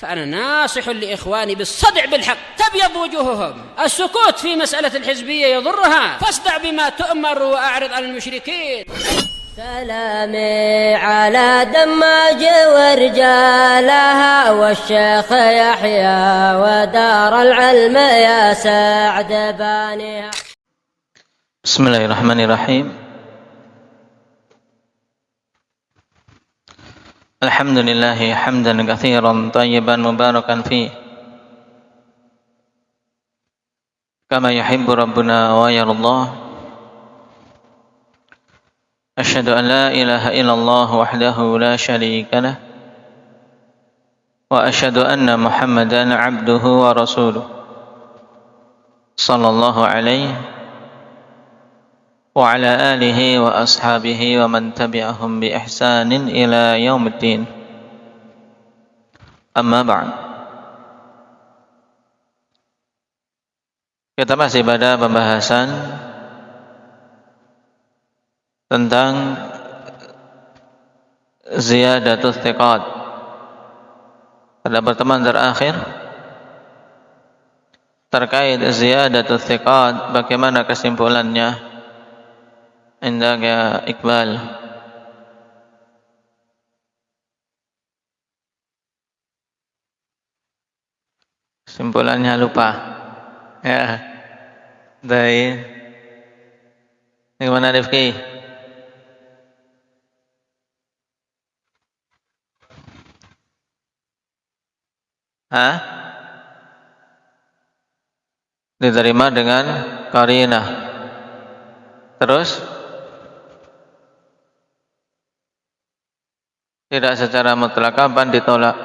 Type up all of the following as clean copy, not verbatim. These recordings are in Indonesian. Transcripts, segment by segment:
فأنا ناصح لإخواني بالصدع بالحق تبيض وجوههم. السكوت في مسألة الحزبية يضرها، فاصدع بما تؤمر وأعرض عن المشركين. سلامي على دماج ورجالها والشيخ يحيى ودار العلم يا سعد بانيها. بسم الله الرحمن الرحيم. الحمد لله حمدا كثيرا طيبا مباركا فيه كما يحب ربنا ويرضى. أشهد أن لا إله إلا الله وحده لا شريك له وأشهد أن محمدا عبده ورسوله صلى الله عليه وعلى آله وأصحابه ومن تبعهم بإحسان إلى يوم الدين. أما بعد. Kita masih pada pembahasan tentang ziyadatul thiqat. Pada pertemuan terakhir terkait ziyadatul thiqat, bagaimana kesimpulannya? Indah ya Iqbal. Kesimpulannya lupa. Ya. Dari gimana Rifki? Hah? Diterima dengan qarinah. Terus tidak secara mutlak, kapan ditolak?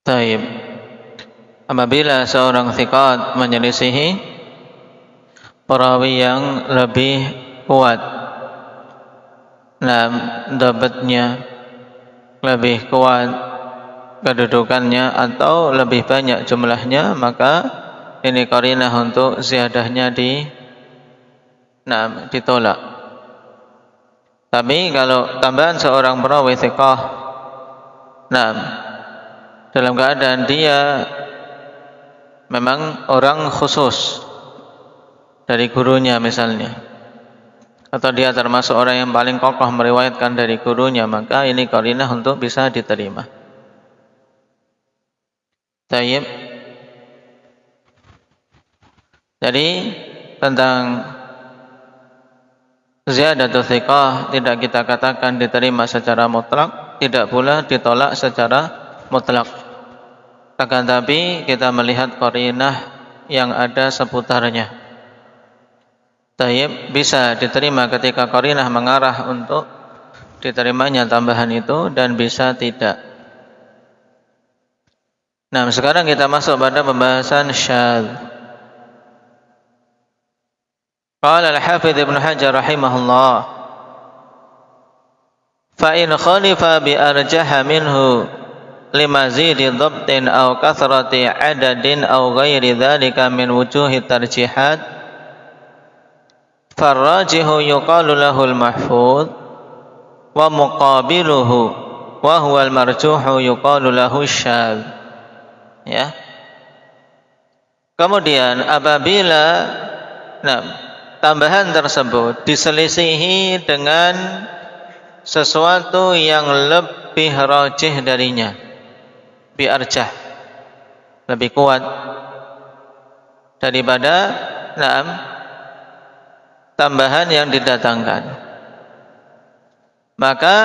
Taib. Apabila seorang thiqat menyelisihi perawi yang lebih kuat, dabatnya lebih kuat, kedudukannya atau lebih banyak jumlahnya, maka ini qarinah untuk ziyadahnya ditolak. Tapi kalau tambahan seorang perawi thiqah dalam keadaan dia memang orang khusus dari gurunya misalnya, atau dia termasuk orang yang paling kokoh meriwayatkan dari gurunya, maka ini qarinah untuk bisa diterima. Taib. Jadi tentang ziyadatul thiqah tidak kita katakan diterima secara mutlak, tidak pula ditolak secara mutlak. Akan tapi kita melihat qarinah yang ada seputarnya. Taib, bisa diterima ketika qarinah mengarah untuk diterimanya tambahan itu, dan bisa tidak. Nah, sekarang kita masuk pada pembahasan syadz. Qala al-Hafidz Ibnu Hajar rahimahullah, fa in khalifa bi arjaha minhu limazidi dhabtin aw kathrati adadin aw ghairi dzalika min wujuhi tarjihat, farrajihu yuqalu lahu al-mahfuz wa muqabiluhu wa huwa al-marjuhu yuqalu lahu syadz. Ya. Kemudian apabila tambahan tersebut diselisihi dengan sesuatu yang lebih rajih darinya, bi arjah, lebih kuat daripada tambahan yang didatangkan, maka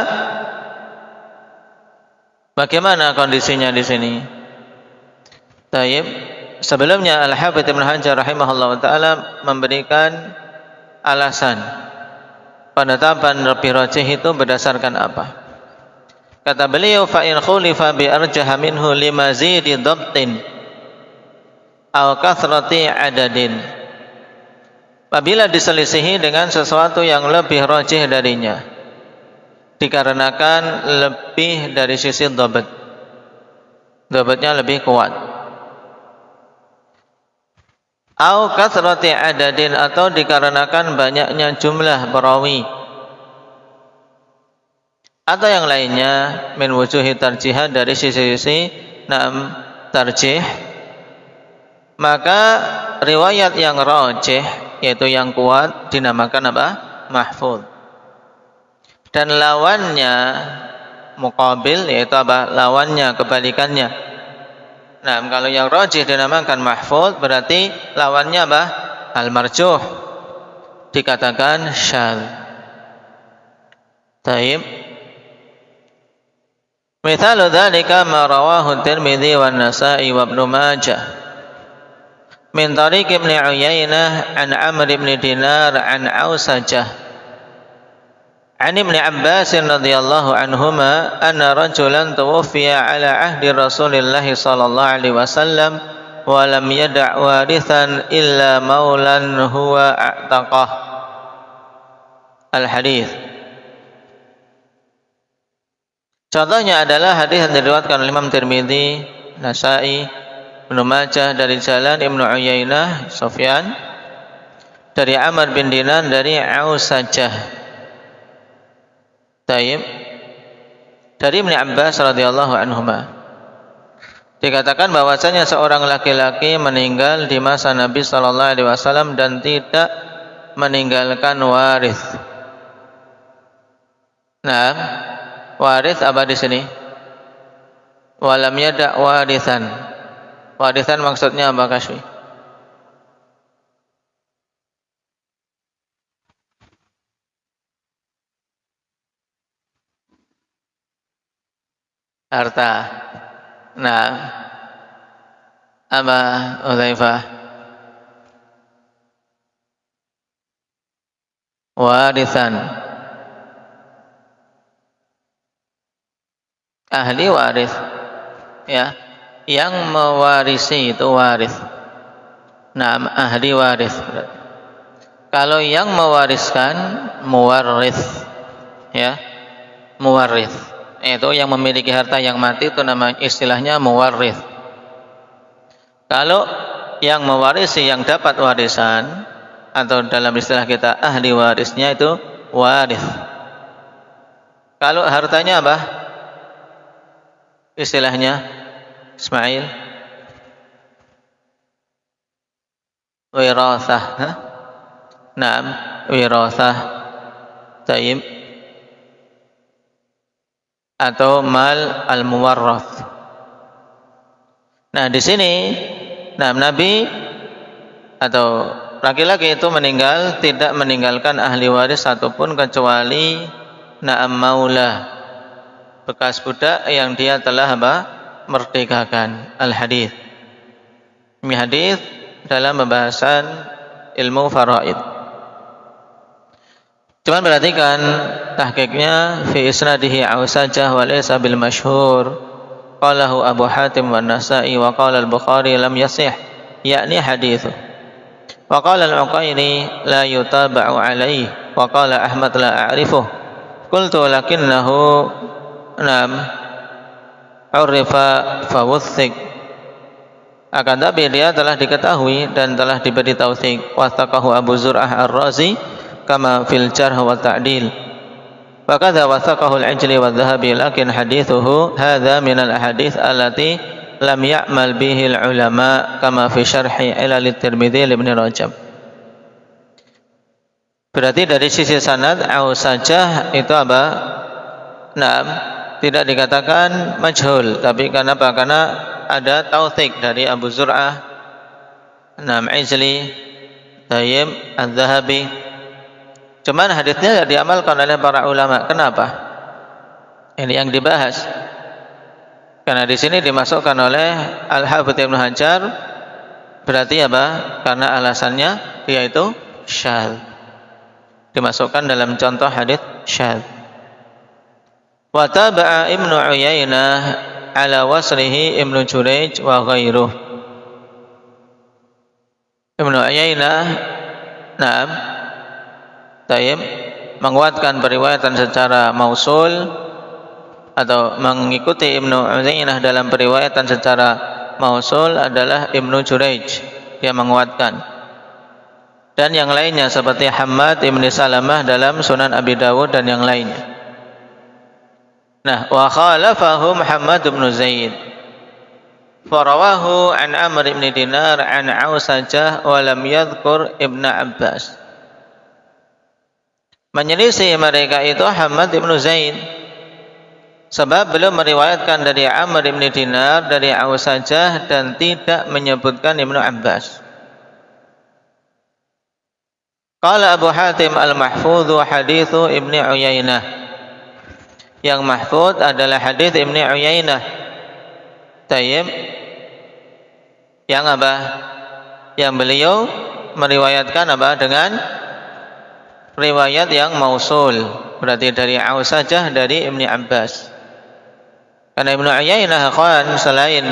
bagaimana kondisinya di sini? Taib. Sebelumnya Al-Hafidz Ibnu Hajar rahimahullah ta'ala memberikan alasan penetapan lebih rajih itu berdasarkan apa. Kata beliau, fa in khulifa bi arjaha minhu limazidi dhabtin aw kathrati adadin. Apabila diselisihi dengan sesuatu yang lebih rajih darinya, dikarenakan lebih dari sisi dhabat, dhabatnya lebih kuat, au kathrati adadin, atau dikarenakan banyaknya jumlah perawi, atau yang lainnya, min wujuhi tarjihan, dari sisi-sisi tarjih, maka riwayat yang rajih, yaitu yang kuat, dinamakan apa? Mahfuz. Dan lawannya muqabil, yaitu apa? Lawannya, kebalikannya. Nah, kalau yang rajih dinamakan mahfuz, berarti lawannya apa? Al-marjuh, dikatakan syadz. Taib. Mithalu dzalika ma rawahu Tirmidzi wan Nasa'i wa Ibnu Majah min tariq Ibnu Uyainah an Amr bin Dinar an Ausajah an Ibnu Abbas radhiyallahu anhuma anna rajulan tuwfiya ala ahdi Rasulillah sallallahu alaihi wasallam wa lam yada' warithan illa maulan huwa a'taqah. Al-hadits. Contohnya adalah hadis yang diriwayatkan oleh Imam Tirmidzi, Nasa'i, Ibnu Majah dari jalan Ibnu Uyainah, Sufyan, dari Amr bin Dinar dari Ausajah. Taib. Dari Ibnu Abbas radhiyallahu anhuma. Dikatakan bahwasanya seorang laki-laki meninggal di masa Nabi sallallahu alaihi wasallam dan tidak meninggalkan waris. Nah, waris apa di sini? Walam yada' warisan. Warisan maksudnya apa, Kaswi? Harta. Nah, apa Udzaifah? Warisan. Ahli waris, ya, yang mewarisi itu waris. Nah, ahli waris. Kalau yang mewariskan, muwarris, ya, muwarris. Itu yang memiliki harta yang mati, itu nama istilahnya muwarris. Kalau yang mewarisi, yang dapat warisan, atau dalam istilah kita ahli warisnya, itu waris. Kalau hartanya apa? Istilahnya Ismail, wirasah. Naam, wirasah. Taib. Atau mal al-muwarrath. Nah, di sini Nabi atau laki-laki itu meninggal tidak meninggalkan ahli waris satupun kecuali maula, bekas budak yang dia telah merdekakan. Al-hadits. Ini hadis dalam pembahasan ilmu faraid. Cuman perhatikan tahqiqnya, fi isnadihi Ausajah wa laysa bil masyhur. Qalahu Abu Hatim wa Nasa'i wa qala al-Bukhari lam yasih, yakni hadithu. Wa qala al-Uqayli la yutaba'u alaihi wa qala Ahmad la a'rifuh. Qultu lakinnahu urifa fawuthik. Akan tapi dia telah diketahui dan telah diberi tauthik. Wathaqahu Abu Zur'ah Ar-Razi kama fil jarh wa ta'dil. Wa kadza wathaqahu al-Ijli wa Dhahabi, lakin hadithuhu hadza min al-ahadits allati lam ya'mal bihi al-ulama kama fi syarhi ilal at-Tirmidzi Ibnu Rajab. Berarti dari sisi sanad Ausajah itu apa? Tidak dikatakan majhul, tapi kenapa? Karena ada tauthik dari Abu Zur'ah, Ijli, Tayyib, Al-Dhahabi. Cuman hadisnya tidak diamalkan oleh para ulama. Kenapa? Ini yang dibahas. Karena di sini dimasukkan oleh Al-Hafidz Ibnu Hajar. Berarti apa? Karena alasannya yaitu syadz. Dimasukkan dalam contoh hadis syadz. Wa taba'a Ibnu Uyainah ala wasrihi Ibnu Jurayj wa ghairuh. Ibnu Uyainah Tayyib menguatkan periwayatan secara mausul atau mengikuti Ibnu Uyainah dalam periwayatan secara mausul adalah Ibnu Jurayj. Dia menguatkan. dan yang lainnya seperti Hammad ibn Salamah dalam Sunan Abi Dawud dan yang lainnya. Nah, wa khalafahu Muhammad ibn Zaid farawahu an Amr ibn Dinar an Ausajah wa lam yadhkur Ibn Abbas. Menyelisih mereka itu Hammad ibn Zaid, sebab belum meriwayatkan dari Amr ibn Dinar dari Ausajah dan tidak menyebutkan Ibnu Abbas. Qala Abu Hatim al-Mahfudhu hadithu Ibni Uyainah. Yang mahfudz adalah hadis Ibni Uyainah. Tayyib. Yang apa? Yang beliau meriwayatkan apa? Dengan riwayat yang mausul. Berarti dari Ausajah dari Ibni Abbas. Karena Ibnu Uyainah akhwan, selain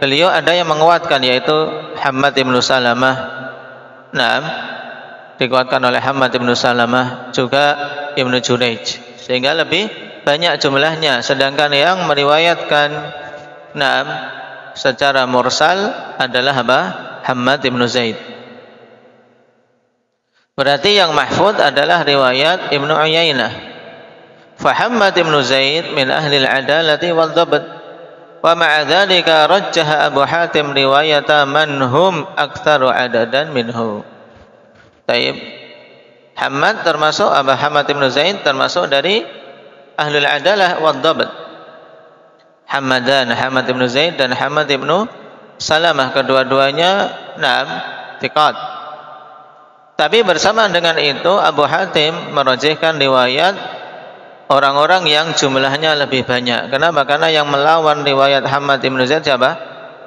beliau ada yang menguatkan, yaitu Hammad ibn Salamah. Naam, dikuatkan oleh Hammad ibn Salamah, juga Ibnu Jurayj, sehingga lebih banyak jumlahnya. Sedangkan yang meriwayatkan naam secara mursal adalah apa? Hammad ibn Zaid. Berarti yang mahfudz adalah riwayat Ibnu Uyainah. Fa Hammad ibn Zaid min ahli al-adalati wal dhabt. Wa ma'a dzalika rajjaha Abu Hatim riwayata man hum aktsaru adadan minhu. Taib. Hammad termasuk Abu Hammad ibn Zaid termasuk dari ahlul adalah wad dhabt. Hammad ibn Zaid dan Hammad ibn Salamah, kedua-duanya naam thiqat. Tapi bersamaan dengan itu Abu Hatim merajihkan riwayat orang-orang yang jumlahnya lebih banyak. Kenapa? Karena yang melawan riwayat Hammad ibn Zaid siapa?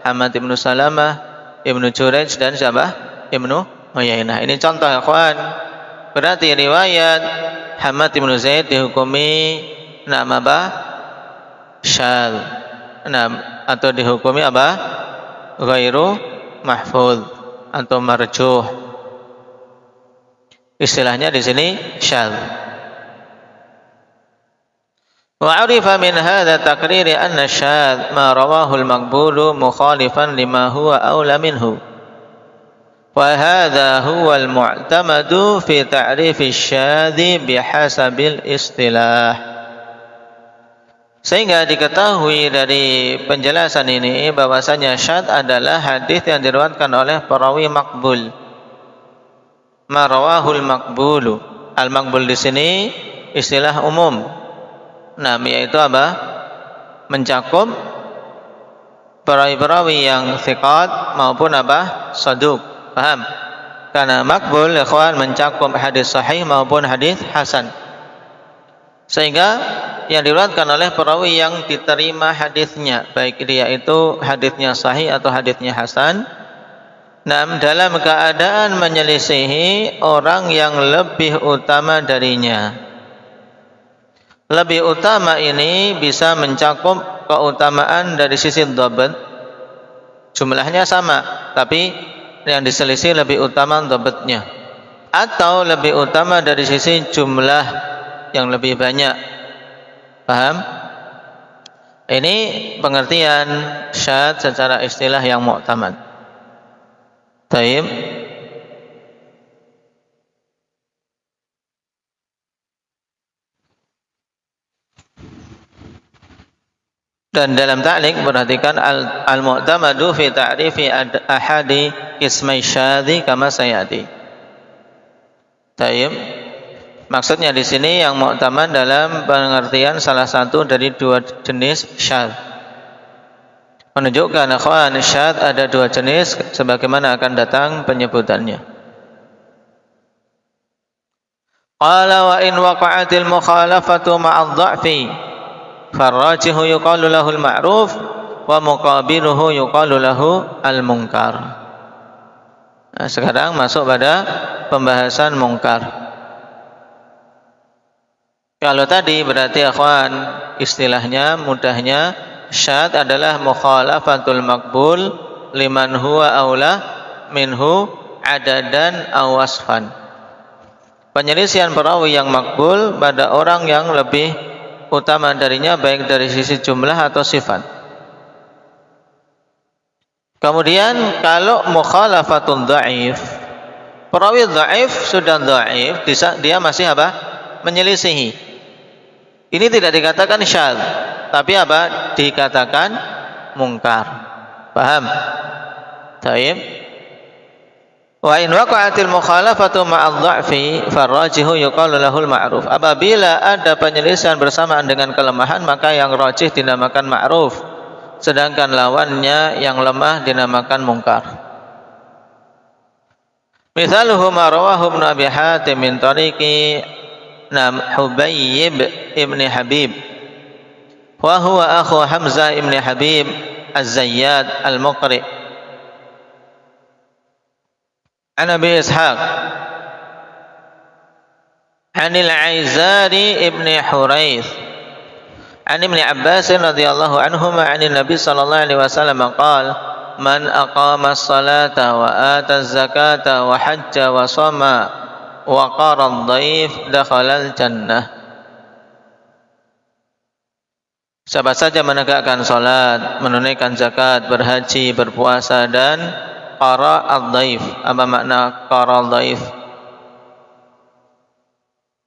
Hammad ibn Salamah, Ibnu Jurayj dan siapa? Ibnu Uyainah. Ini contoh ya kawan. Berarti riwayat Hammad ibn Zaid dihukumi nama apa? Syadz. Atau dihukumi apa? Ghairu mahfudz atau marjuh. Istilahnya di sini syadz. Wa 'arifa min hadha taqriri anna syadz ma rawahu al-maqbulu mukhalifan lima huwa aula minhu. Wa hadha huwa al-mu'tamadu fi ta'rif asy-syadzi bihasabil istilah. Sehingga diketahui dari penjelasan ini bahwasanya syadz adalah hadis yang diriwayatkan oleh perawi makbul. Ma rawahul makbulu. Al-makbul di sini istilah umum. Nah, yaitu apa? Mencakup perawi-perawi yang thiqat maupun apa? Saduq. Paham? Karena makbul ikhwan mencakup hadis sahih maupun hadis hasan. Sehingga yang diriwayatkan oleh perawi yang diterima hadisnya, baik dia itu hadisnya sahih atau hadisnya hasan, dalam keadaan menyelisihi orang yang lebih utama darinya. Lebih utama ini bisa mencakup keutamaan dari sisi dhabt, jumlahnya sama, tapi yang diselisih lebih utama dhabtnya, atau lebih utama dari sisi jumlah yang lebih banyak. Paham? Ini pengertian syadz secara istilah yang mu'tamad. Taib. Dan dalam ta'liq perhatikan al-mu'tamadu fi ta'rifi ahadi ismai syadzi kama sayati. Taib. Maksudnya di sini yang mu'tamad dalam pengertian salah satu dari dua jenis syadz. Menunjukkan akhwan syadz ada dua jenis sebagaimana akan datang penyebutannya. Qala wa in waqa'atil mukhalafatu ma'adh dha'fi farrajihu yuqalu lahu al-ma'ruf wa muqabiluhu yuqalu lahu al-munkar. Nah, sekarang masuk pada pembahasan munkar. Kalau tadi berarti akhwan istilahnya mudahnya syadz adalah mukhalafatul maqbul liman huwa aula minhu adadan aw wasfan. Penyelisihan perawi yang makbul pada orang yang lebih utama darinya baik dari sisi jumlah atau sifat. Kemudian kalau mukhalafatun dhaif, Perawi dhaif sudah dhaif, dia masih apa? Menyelisihi. Ini tidak dikatakan syadz, tapi apa? Dikatakan mungkar. Paham? Baik. Wa in waqa'atil mukhalafatu ma'adh dha'fi farrajihu yuqalu lahul ma'ruf. Apabila ada penyelisihan bersamaan dengan kelemahan, maka yang rajih dinamakan ma'ruf, sedangkan lawannya yang lemah dinamakan mungkar. Mithaluhu ma rawahu Ibnu Abi Hatim min tariqi Hubayb ibn Habib wa huwa akhu Hamzah ibn Habib Az-Zayyad Al-Muqri an Abi Ishaq an Al-Aizari ibn Hurayth an Ibn Abbas radhiyallahu anhuma an Nabi sallallahu alaihi wasallam qala man aqama as-salata wa ata az-zakata wa hajja wa shama wa qara ad-dhaif dakhala al-jannah. Siapa saja menegakkan salat, menunaikan zakat, berhaji, berpuasa dan qara ad-dhaif. Apa makna qara ad-dhaif?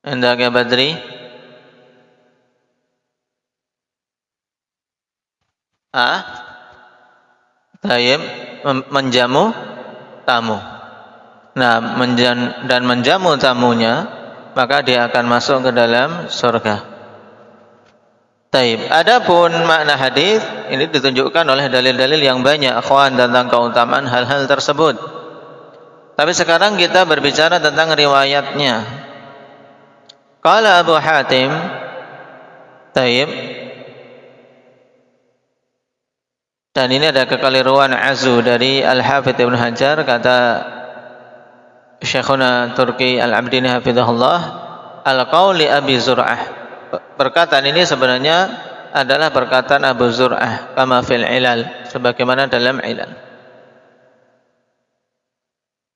Indaka Badri? Tayyib, menjamu tamu. Nah, dan menjamu tamunya, maka dia akan masuk ke dalam surga. Tayyib. Adapun makna hadis ini ditunjukkan oleh dalil-dalil yang banyak, akhwan, tentang keutamaan hal-hal tersebut. Tapi sekarang kita berbicara tentang riwayatnya. Qala Abu Hatim, tayyib. Dan ini ada kekeliruan azu dari Al-Hafidz Ibnu Hajar, kata Syekhuna Turki Al-Abdini hafizahullah, al-qauli Abi Zur'ah. Perkataan ini sebenarnya adalah perkataan Abu Zur'ah kama fil ilal, sebagaimana dalam ilal.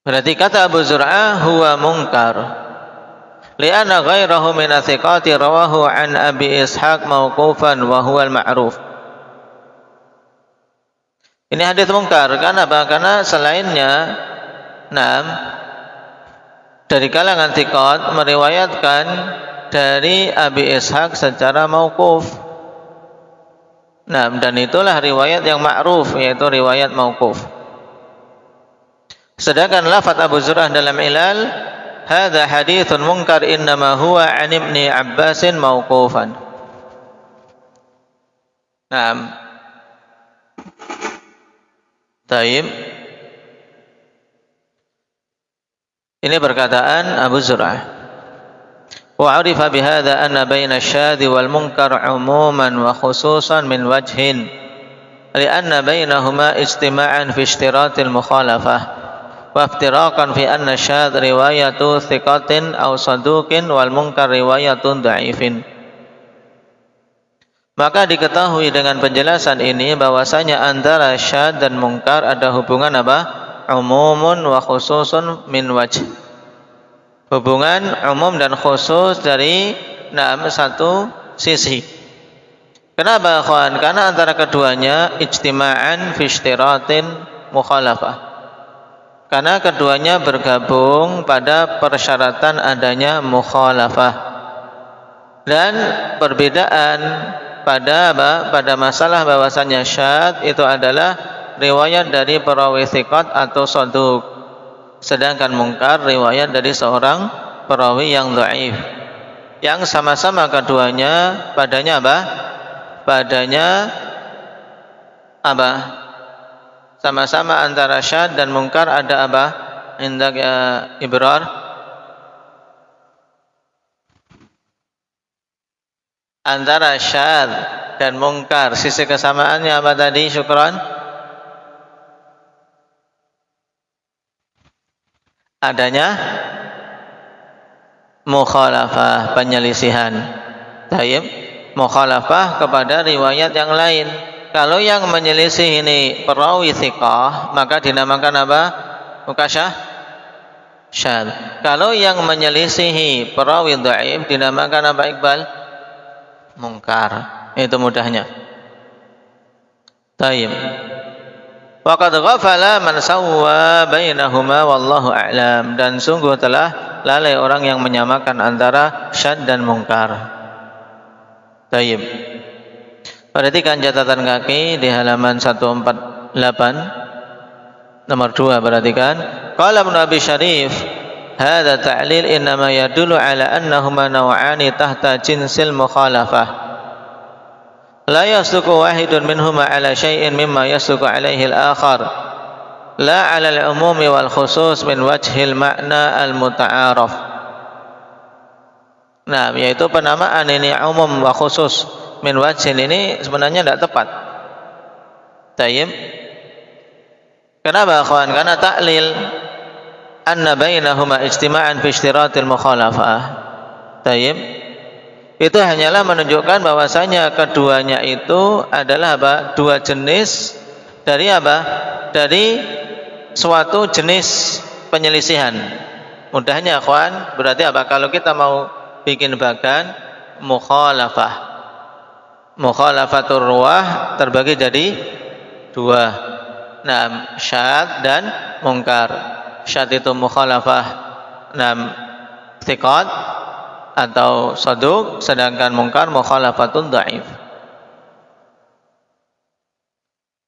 Berarti kata Abu Zur'ah huwa munkar li'anna ghairahu min athiqati rawahu an Abi Ishaq mauqufan wa huwa al-ma'ruf. Ini hadis mungkar karena apa? Karena selainnya dari kalangan thiqat meriwayatkan dari Abi Ishaq secara mauquf. Dan itulah riwayat yang ma'ruf, yaitu riwayat mauquf. Sedangkan lafaz Abu Zur'ah dalam ilal, hadza haditsun munkar innama huwa an Ibni Abbasin mauqufan. Taib. Ini perkataan Abu Zur'ah. Wa 'arifa bihadza anna baina asy-syadzi wal munkar 'umuman wa khususan min wajhin li'anna bainahuma istima'an fi ishtiratil mukhalafah wa iftiraqan fi anna asy-syadz riwayatu thiqatin aw saduqin wal munkar riwayatun dha'ifin. Maka diketahui dengan penjelasan ini bahwasanya antara syadz dan mungkar ada hubungan apa? Umumun wa khususun min wajh. Hubungan umum dan khusus dari satu sisi. Kenapa, akhwan? Karena antara keduanya ijtima'an fi ishtiratin mukhalafah. Karena keduanya bergabung pada persyaratan adanya mukhalafah. Dan perbedaan pada masalah bahwasanya syadz itu adalah riwayat dari perawi thiqat atau saduq, sedangkan mungkar riwayat dari seorang perawi yang dhaif. Yang sama-sama keduanya padanya apa? Sama-sama antara syadz dan mungkar ada apa? Indak ibrar. Antara syadz dan mungkar sisi kesamaannya apa tadi? Syukran. Adanya mukhalafah, penyelisihan. Tayyib, mukhalafah kepada riwayat yang lain. Kalau yang menyelisih ini perawi thiqah, maka dinamakan apa? Mukasyah syadz. Kalau yang menyelisihi perawi dhaif dinamakan apa, Iqbal? Mungkar. Itu mudahnya. Tayyib. Wa qad ghafala man sawwa bainahuma wallahu a'lam, dan sungguh telah lalai orang yang menyamakan antara syad dan mungkar. Tayyib. Perhatikan catatan kaki di halaman 148 nomor 2, perhatikan. Qala Ibnu Abi Syarif, hadza ta'lil innama yadullu ala annahuma naw'ani tahta jinsil mukhalafah. La yasduqu wahidun minhuma ala syai'in mimma yasduqu alaihi al-akhar, la ala al-umumi wal khusus min wajhil makna al-muta'araf. Nah, yaitu penamaan ini umum wa khusus min wajhil ini sebenarnya tidak tepat. Tayyib. Kenapa akhwan? Karena ta'lil anna bainahuma ijtima'an fi ishtiratil mukhalafah. Tayyib. Itu hanyalah menunjukkan bahwasanya keduanya itu adalah apa? Dua jenis dari apa? Dari suatu jenis penyelisihan. Mudahnya akhwan, berarti apa? Kalau kita mau bikin bagan mukhalafah. Mukhalafatur ruwah terbagi jadi dua. Nah, syad dan mungkar. Syad itu mukhalafah thiqat atau saduq, sedangkan mungkar mukhalafatun dhaif.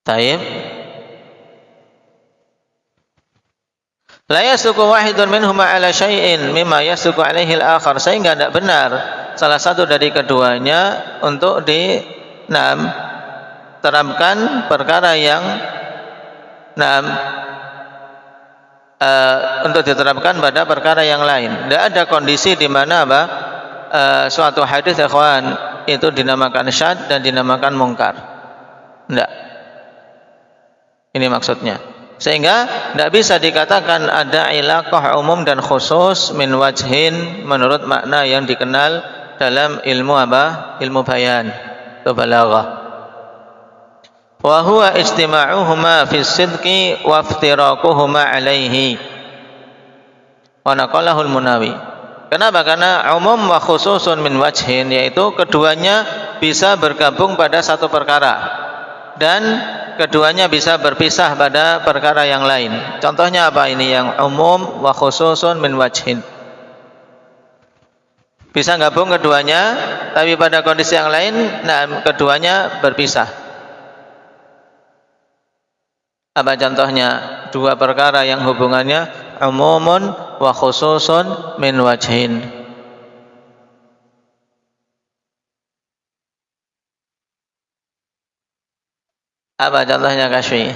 Tayyib. La yasduqu wahidun minhuma ala syai'in mimma yasduqu alaihi al-akhar, sehingga tidak benar salah satu dari keduanya untuk terapkan perkara yang untuk diterapkan pada perkara yang lain. Tidak ada kondisi di mana suatu hadis ikhwan itu dinamakan syad dan dinamakan mungkar. Tidak. Ini maksudnya. Sehingga tidak bisa dikatakan ada ilaqah umum dan khusus min wajhin menurut makna yang dikenal dalam ilmu ilmu bayan atau balaghah. Wa huwa istima'uhuma fi sidqi wa iftiraquhuma alaihi. Wa naqalahu al-Munawi. Kenapa? Karena umum wa khususun min wajhin, yaitu keduanya bisa bergabung pada satu perkara dan keduanya bisa berpisah pada perkara yang lain. Contohnya apa ini yang umum wa khususun min wajhin? Bisa gabung keduanya, tapi pada kondisi yang lain, keduanya berpisah. Apa contohnya? Dua perkara yang hubungannya umumun wa khususun min wajhin. Apa contohnya Kaswi?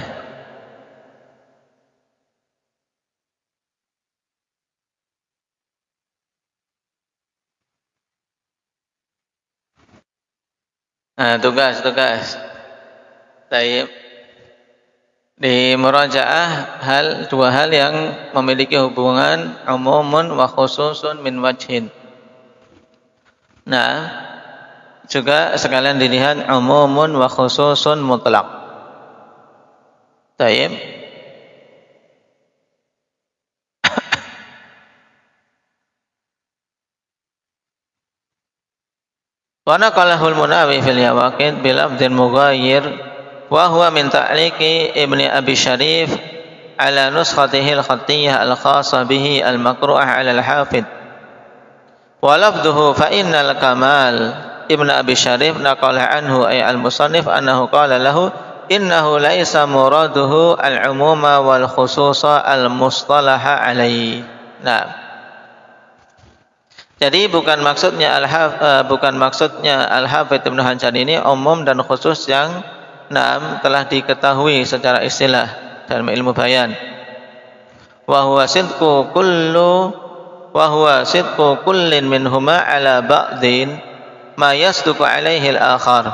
Tugas. Baik. Di murajaah dua hal yang memiliki hubungan umumun wa khususun min wajhin. Nah, juga sekalian dilihat umumun wa khususun mutlaq. Baik. Wa naqalahu al-Munawi fil Yawaqid bil lafdhin mughayyir wa huwa min ta'liqi Ibnu Abi Syarif ala nuskhatihi al-khattiyah al-khassa bihi al-maqru'ah 'ala al-hafidh wa lafdhuhu fa innal kamal. Ibnu Abi Syarif naqala anhu ay al-musannif annahu qala lahu innahu laisa muraduhu al-umuma wal khususa al-mustalaha alaihi. Nah, jadi bukan maksudnya Al-Hafidz Ibnu Hajar ini umum dan khusus yang telah diketahui secara istilah dalam ilmu bayan. Wa huwa sidqu kullin minhuma ala ba'din ma yasduqu alaihi al-akhar.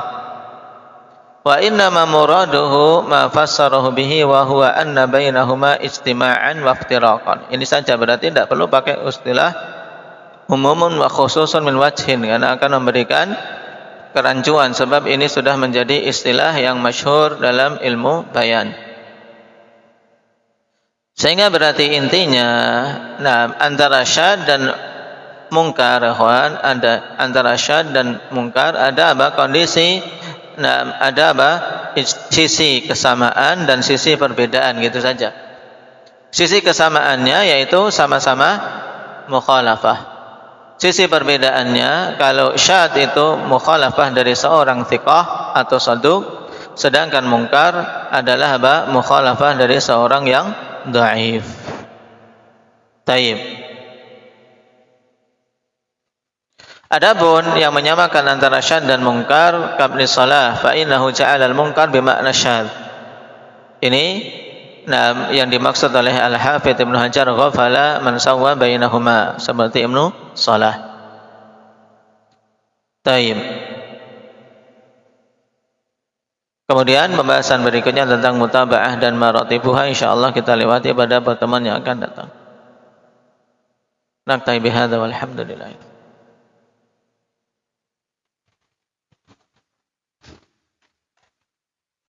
Wa inna ma muraduhu ma fassarahu bihi wa huwa anna bainahuma ijtima'an wa iftiraqan. Ini saja, berarti tidak perlu pakai istilah umumun wa khususun min wajhin, karena akan memberikan kerancuan, sebab ini sudah menjadi istilah yang masyhur dalam ilmu bayan. Sehingga berarti intinya antara syad dan mungkar, antara syad dan mungkar ada apa kondisi, ada apa sisi kesamaan dan sisi perbedaan, gitu saja. Sisi kesamaannya yaitu sama-sama mukhalafah. Sisi perbedaannya, kalau syadz itu mukhalafah dari seorang thiqah atau saduq, sedangkan mungkar adalah mukhalafah dari seorang yang dhaif. Taib. Adapun yang menyamakan antara syadz dan mungkar, kabni shalah fa innahu ja'ala al-munkar bimakna syadz. Ini yang dimaksud oleh Al-Hafidz Ibnu Hajar, ghafala man sawwa bainahuma, seperti Ibnu Shalah. Taib. Kemudian pembahasan berikutnya tentang mutaba'ah dan maratibuha, insyaallah kita lewati pada pertemuan yang akan datang. Naktabi bihadza walhamdulillah.